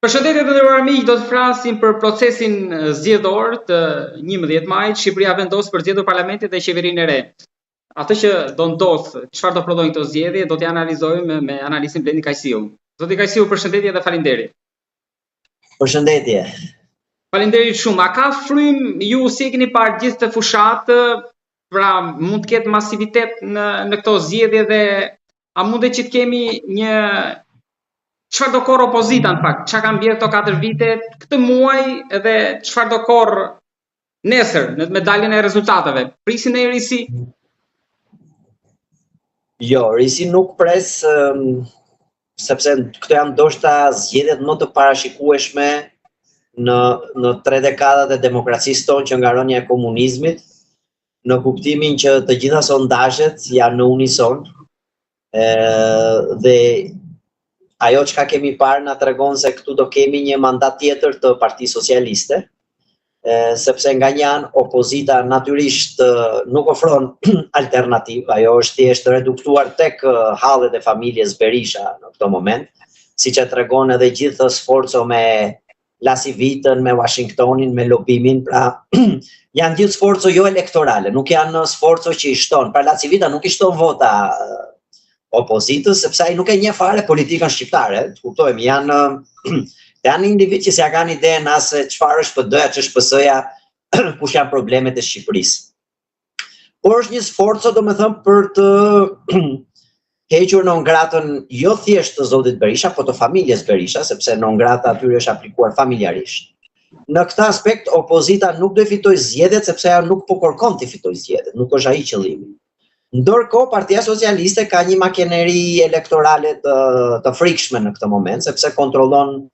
Përshëndetje të nderuar miq, do të flasim për procesin zgjedhor të 11 majit. Shqipëria vendos për zgjedhur parlamentin dhe qeverinë e re. Atë që do ndodh, çfarë do prodhojnë këto zgjedhje, do t'i analizojmë me analistin Blendi Kajsiu. Zoti Kajsiu, përshëndetje dhe faleminderit. Përshëndetje. Faleminderit shumë. A ka frym ju si e keni parë gjithë të fushatë, pra mund të ketë masivitet në këto zgjedhje dhe a mundet që të kemi një çfarë do korr opozita në fakt, çka kanë bjerë këto 4 vite, këtë muaj edhe çfarë do korr nesër me daljen e rezultateve. Prisin e risi? Jo, risi nuk pres, sepse këto janë ndoshta zgjedhjet më të parashikueshme në 3 dekadat e demokracisë tonë që nga rënia e komunizmit, në kuptimin që të gjitha sondazhet janë në unison dhe ajo çka kemi parë na tregon se këtu do kemi një mandat tjetër të Partisë Socialiste, sepse nga një anë opozita natyrisht nuk ofron alternativë, ajo është thjesht reduktuar tek hallet e familjes Berisha në këtë moment, siç e tregon edhe gjithë sforco me Lasivitën, me Washingtonin, me lobimin, pra janë gjithë sforco jo elektorale, nuk janë sforco që i shton. Pra Lasivita nuk i shton vota opozitës, sepse ai nuk e njeh fare politikën shqiptare, të kuptojmë, janë individ që s'ja kanë idenë as se çfarë është PD-ja, ç'është PS-ja, kush janë problemet e Shqipërisë. Por është një sforco, domethënë, për të hequr non gratën jo thjesht të zotit Berisha, por të familjes Berisha, sepse non grata atyre është aplikuar familjarisht. Në këtë aspekt opozita nuk do të fitojë zgjedhjet sepse ajo nuk po kërkon të fitojë zgjedhjet, nuk është ai qëllimi. Ndërkohë, Partia Socialiste ka një makineri elektorale të frikshme në këtë moment, sepse kontrollon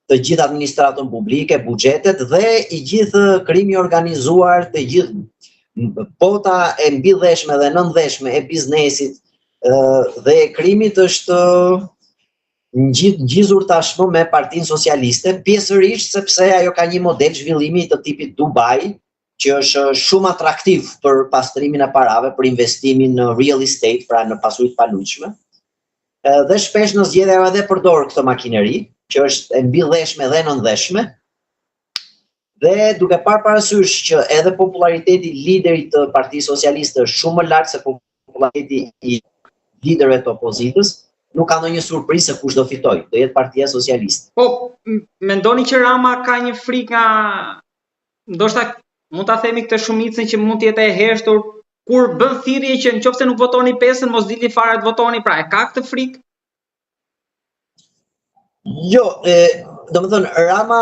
të gjithë administratën publike, buxhetet dhe i gjithë krimi organizuar, të gjithë bota e mbidheshme dhe nëndheshme e biznesit dhe e krimit është ngjizur tashmë me Partinë Socialiste, pjesërisht sepse ajo ka një model zhvillimi të tipit Dubai, që është shumë atraktiv për pastrimin e parave, për investimin në real estate, pra në pasuri të palujshme. Dhe shpesh në zgjedhje edhe përdor këtë makineri, që është e mbilleshme dhe nëndheshme. Dhe duke parë parasysh që edhe populariteti i liderit të Partisë Socialiste është shumë më lart se populariteti i liderëve të opozitës, nuk ka ndonjë surprizë se kush do fitojë, do jetë Partia Socialiste. Po, mendoni që Rama ka një frikë nga, ndoshta mund ta themi këtë shumicën që mund të jetë e hershtur kur bën thirrje që nëse nuk votoni 5-ën mos dilni fare të votoni, pra e ka këtë frikë? Jo, domethënë Rama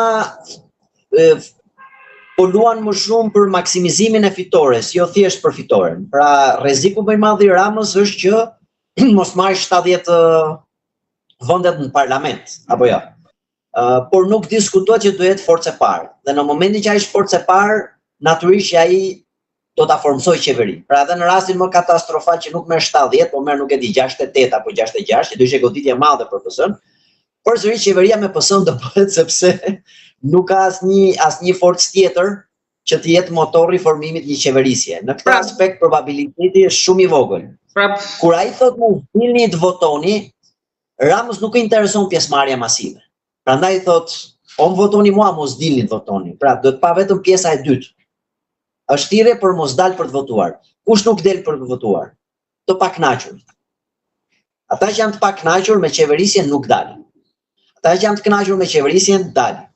po luan më shumë për maksimizimin e fitores, jo thjesht për fitoren. Pra rreziku më i madh i Ramës është që mos marrë 70 vendet në parlament, apo jo. Por nuk diskutohet që do jetë forcë e parë. Dhe në momentin që ai është forcë e parë, natyrisht që ai do ta formsojë qeverinë. Pra edhe në rastin më katastrofal që nuk merr 70, po merr nuk e di 68 apo 66, që do ishte goditje e madhe për PS-n. Përsëri qeveria me PS-n do bëhet sepse nuk ka asnjë forcë tjetër që të jetë motori i formimit një qeverisje. Në këtë aspekt probabiliteti është shumë i vogël. Kur ai thotë mos dilni të votoni, Ramës nuk e intereson pjesëmarrja masive. Prandaj thotë, o më votoni mua, mos dilni të votoni. Pra do të pa vetëm pjesa e dytë. Është thirrje për mos dalë për të votuar. Kush nuk del për të votuar? Të pakënaqur. Ata që janë të pakënaqur me qeverisjen nuk dalin. Ata që janë të kënaqur me qeverisjen dalin.